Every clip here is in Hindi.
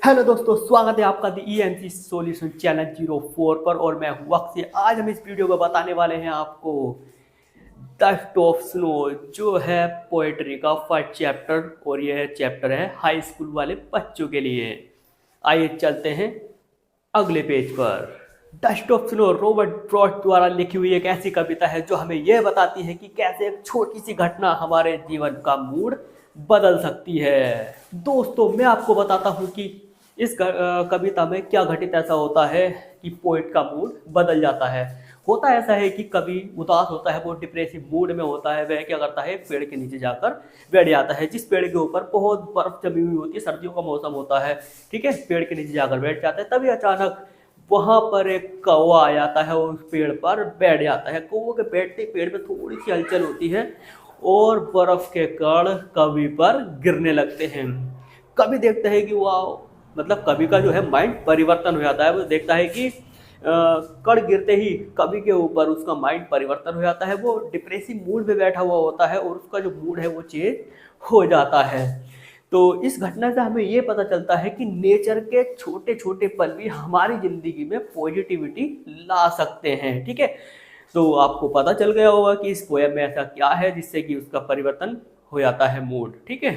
हेलो दोस्तों, स्वागत है आपका दी EMC सॉल्यूशन चैनल 04 पर। और मैं हूं अक्षय। आज हम इस वीडियो में बताने वाले हैं आपको डस्ट ऑफ स्नो, जो है पोएट्री का फर्स्ट चैप्टर। और यह चैप्टर है हाई स्कूल वाले बच्चों के लिए। आइए चलते हैं अगले पेज पर। Dust of snow Robert Frost द्वारा लिखी हुई एक ऐसी कविता है जो हमें यह बताती है कि कैसे एक छोटी सी घटना हमारे जीवन का मूड बदल सकती है। दोस्तों, मैं आपको बताता हूँ कि इस कविता में क्या घटित ऐसा होता है कि पोएट का मूड बदल जाता है। होता ऐसा है कि कभी उदास होता है, वो डिप्रेसिव मूड में होता है। वह क्या करता है, पेड़ के नीचे जाकर बैठ जाता है, जिस पेड़ के ऊपर बहुत बर्फ जमी हुई होती है, सर्दियों का मौसम होता है। ठीक है, पेड़ के नीचे जाकर बैठ जाता है। तभी अचानक वहां पर एक कौवा आ जाता है और उस पेड़ पर बैठ जाता है। कौवे के बैठते पेड़ में थोड़ी सी हलचल होती है और बर्फ के कण कवि पर गिरने लगते हैं। कवि देखते हैं कि वाह, मतलब कवि का जो है माइंड परिवर्तन हो जाता है। वो देखता है कि कण गिरते ही कवि के ऊपर उसका माइंड परिवर्तन हो जाता है। वो डिप्रेसिव मूड में बैठा हुआ होता है और उसका जो मूड है वो चेंज हो जाता है। तो इस घटना से हमें ये पता चलता है कि नेचर के छोटे छोटे पल भी हमारी जिंदगी में पॉजिटिविटी ला सकते हैं। ठीक है, तो आपको पता चल गया होगा कि इस पोएम में ऐसा क्या है जिससे कि उसका परिवर्तन हो जाता है मूड। ठीक है,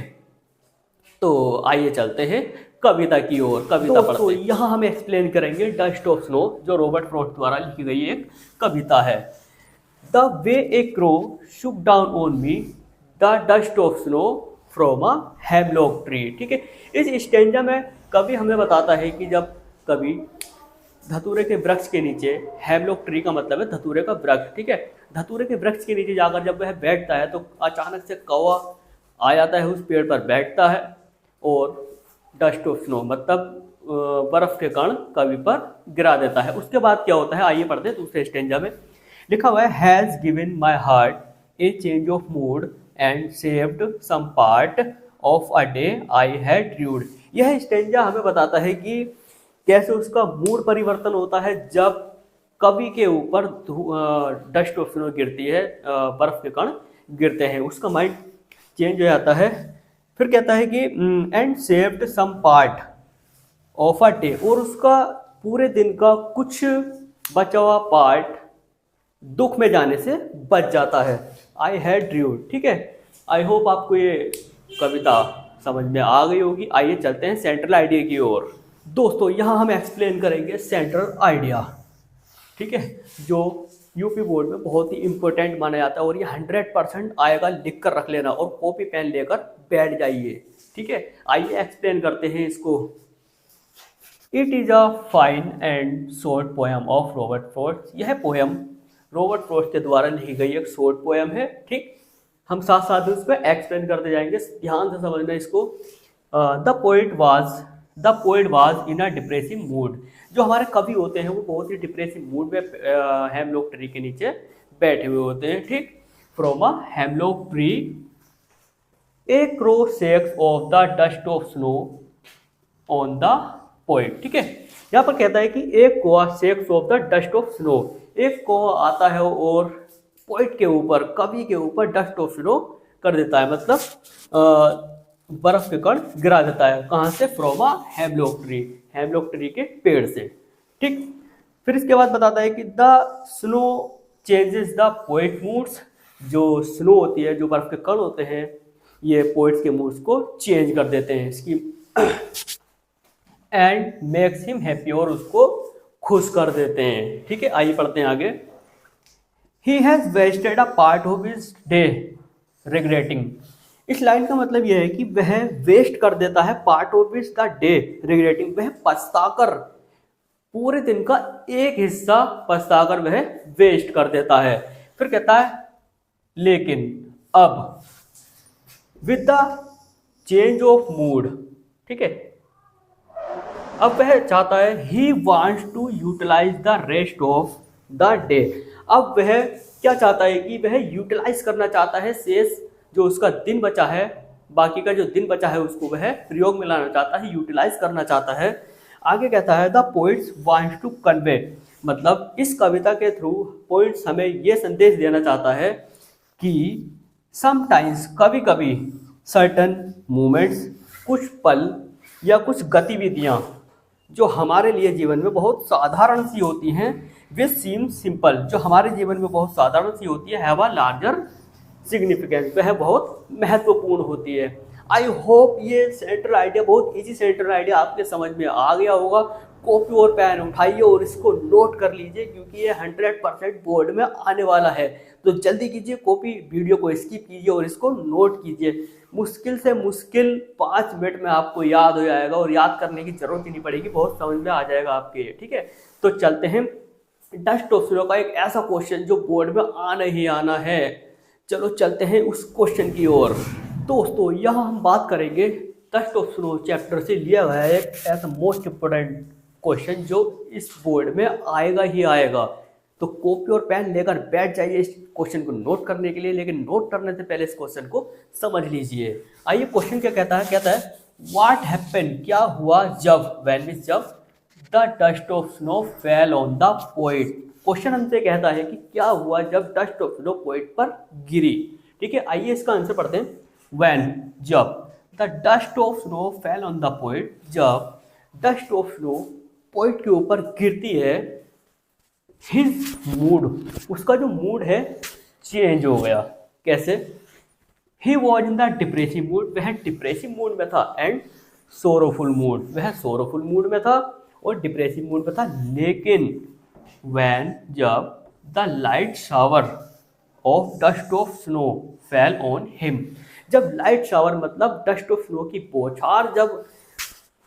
तो आइए चलते हैं कविता की ओर। कविता पढ़ते हैं। यहाँ हम एक्सप्लेन करेंगे डस्ट ऑफ स्नो, जो रॉबर्ट फ्रॉस्ट द्वारा लिखी गई एक कविता है। The way A crow Shuk down on me the dust of snow from a hemlock tree. ठीक है, इस स्टेंजा में कवि हमें बताता है कि जब कवि धतूरे के वृक्ष के नीचे, हेमलॉक ट्री का मतलब है धतूरे का वृक्ष। ठीक है, धतूरे के वृक्ष के नीचे जाकर जब वह बैठता है तो अचानक से कौवा आ जाता है, उस पेड़ पर बैठता है और डस्ट ऑफ स्नो मतलब बर्फ के कण कवि पर गिरा देता है। उसके बाद क्या होता है, आइए पढ़ते हैं दूसरे स्टेंजा में। लिखा हुआ है, has given my heart a change of mood and saved some part of a day I had dreamed. यह स्टेंजा हमें बताता है कि कैसे उसका मूड परिवर्तन होता है जब कवि के ऊपर डस्ट ऑफ स्नो गिरती है, बर्फ के कण गिरते हैं, उसका माइंड चेंज हो जाता है। फिर कहता है कि and saved some part of a day, और उसका पूरे दिन का कुछ बचा हुआ पार्ट दुख में जाने से बच जाता है। आई हैड ड्रीम्ड। ठीक है, आई होप आपको ये कविता समझ में आ गई होगी। आइए चलते हैं सेंट्रल आइडिया की ओर। दोस्तों, यहाँ हम एक्सप्लेन करेंगे सेंट्रल आइडिया। ठीक है, जो यूपी बोर्ड में बहुत ही इंपॉर्टेंट माना जाता है और ये 100% आएगा, लिख कर रख लेना और कॉपी पेन लेकर बैठ जाइए। ठीक है, आइए एक्सप्लेन करते हैं इसको। It is a fine and short poem of Robert Frost. यह पोएम रॉबर्ट फ्रॉस्ट के द्वारा लिखी गई एक शॉर्ट पोएम है। ठीक, हम साथ साथ उसको एक्सप्लेन करते जाएंगे, ध्यान से समझना इसको। The poet was in a depressive mood. जो हमारे कवि होते हैं वो बहुत ही डिप्रेसिव मूड में हेमलॉक ट्री के नीचे बैठे हुए होते हैं। ठीक, from a hemlock tree A crow shakes of the dust of snow on the poet. ठीक है, यहाँ पर कहता है कि एक कौवा shakes of the dust of snow, एक कौवा आता है और पोएट के ऊपर, कवि के ऊपर डस्ट ऑफ स्नो कर देता है, मतलब बर्फ के कण गिरा देता है। कहाँ से? From a hemlock tree, hemlock tree के पेड़ से। ठीक, फिर इसके बाद बताता है कि the snow changes the poet moods. जो स्नो होती है, जो बर्फ के कण होते हैं, ये पोएट्स के मूड्स को चेंज कर देते हैं इसकी, एंड मेक्स हिम हैप्पी, और उसको खुश कर देते हैं। ठीक है, आइए पढ़ते हैं आगे। He has wasted a part of his day regretting. इस लाइन का मतलब यह है कि वह वेस्ट कर देता है part of his the day regretting, वह पछताकर पूरे दिन का एक हिस्सा पछताकर वह वेस्ट कर देता है। फिर कहता है, लेकिन अब with the change of mood, ठीक है, अब वह चाहता है, he wants to utilize the rest of the day. अब वह क्या चाहता है कि वह यूटिलाइज करना चाहता है शेष जो उसका दिन बचा है, बाकी का जो दिन बचा है उसको वह प्रयोग में लाना चाहता है, यूटिलाइज करना चाहता है। आगे कहता है, the poets wants to convey, मतलब इस कविता के थ्रू पोइट्स हमें यह संदेश देना चाहता है कि समटाइम्स, कभी कभी, सर्टन मोमेंट्स, कुछ पल या कुछ गतिविधियाँ जो हमारे लिए जीवन में बहुत साधारण सी होती हैं, वे सीम सिंपल, जो हमारे जीवन में बहुत साधारण सी होती है, हैव अ लार्जर सिग्निफिकेंस, वह बहुत महत्वपूर्ण होती है। आई होप ये सेंट्रल आइडिया, बहुत इजी सेंट्रल आइडिया आपके समझ में आ गया होगा। कॉपी और पेन उठाइए और इसको नोट कर लीजिए, क्योंकि ये 100% बोर्ड में आने वाला है। तो जल्दी कीजिए, कॉपी वीडियो को स्किप कीजिए और इसको नोट कीजिए। मुश्किल से मुश्किल 5 मिनट में आपको याद हो जाएगा और याद करने की जरूरत ही नहीं पड़ेगी, बहुत समझ में आ जाएगा आपके ये, ठीक है। तो चलते हैं, डस्ट ऑफ स्नो का एक ऐसा क्वेश्चन जो बोर्ड में आना ही आना है। चलो चलते हैं उस क्वेश्चन की ओर। दोस्तों यहाँ हम बात करेंगे डस्ट ऑफ स्नो चैप्टर से लिया हुआ है एक ऐसा मोस्ट इम्पोर्टेंट क्वेश्चन जो इस बोर्ड में आएगा ही आएगा। तो कॉपी और पेन लेकर बैठ जाइए इस क्वेश्चन को नोट करने के लिए, लेकिन नोट करने से पहले इस क्वेश्चन को समझ लीजिए। आइए, क्वेश्चन क्या कहता है, कहता है व्हाट हैपन, क्या हुआ जब, व्हेन मींस जब, the dust of snow fell on the poet. Question हमसे कहता है कि क्या हुआ जब डस्ट ऑफ स्नो पोएट पर गिरी, ठीक है। आइए इसका आंसर पढ़ते हैं। व्हेन, जब, the dust of snow fell on the poet, जब डस्ट ऑफ स्नो पोएट के ऊपर गिरती है, हिज मूड, उसका जो मूड है चेंज हो गया। कैसे? He was in the depressive mood, वह डिप्रेसिव मूड में था, एंड सोरोफुल मूड, वह सोरोफुल मूड में था और डिप्रेसिव मूड में था। लेकिन व्हेन, जब, the light shower of dust of snow fell on him, जब लाइट शावर मतलब डस्ट ऑफ स्नो की बौछार जब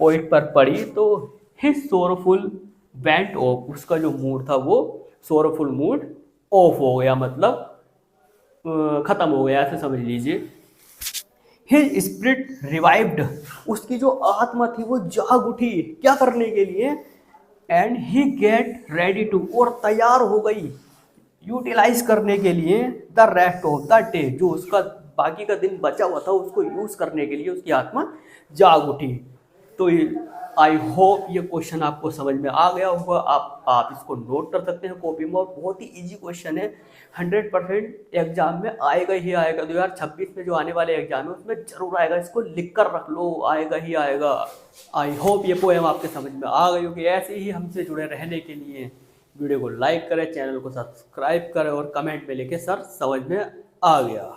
पोइट पर पड़ी, तो हिज सोरोफुल वेंट ऑफ, उसका जो मूड था वो सोरोफुल मूड ऑफ हो गया, मतलब खत्म हो गया, ऐसे समझ लीजिए। हिज स्पिरिट रिवाइव्ड, उसकी जो आत्मा थी वो जाग उठी, क्या करने के लिए, and he get ready to, और तैयार हो गई यूटिलाइज करने के लिए, the rest of the day, जो उसका बाकी का दिन बचा हुआ था उसको यूज करने के लिए उसकी आत्मा जाग उठी। तो आई होप ये क्वेश्चन आपको समझ में आ गया होगा। आप इसको नोट कर सकते हैं कॉपी में, और बहुत ही इजी क्वेश्चन है, 100% एग्जाम में आएगा ही आएगा। 2026 में जो आने वाले एग्जाम है उसमें जरूर आएगा, इसको लिख कर रख लो, आएगा ही आएगा। आई होप ये पोएम आपके समझ में आ गई होगी। ऐसे ही हमसे जुड़े रहने के लिए वीडियो को लाइक करें, चैनल को सब्सक्राइब करें और कमेंट में लिखे सर समझ में आ गया।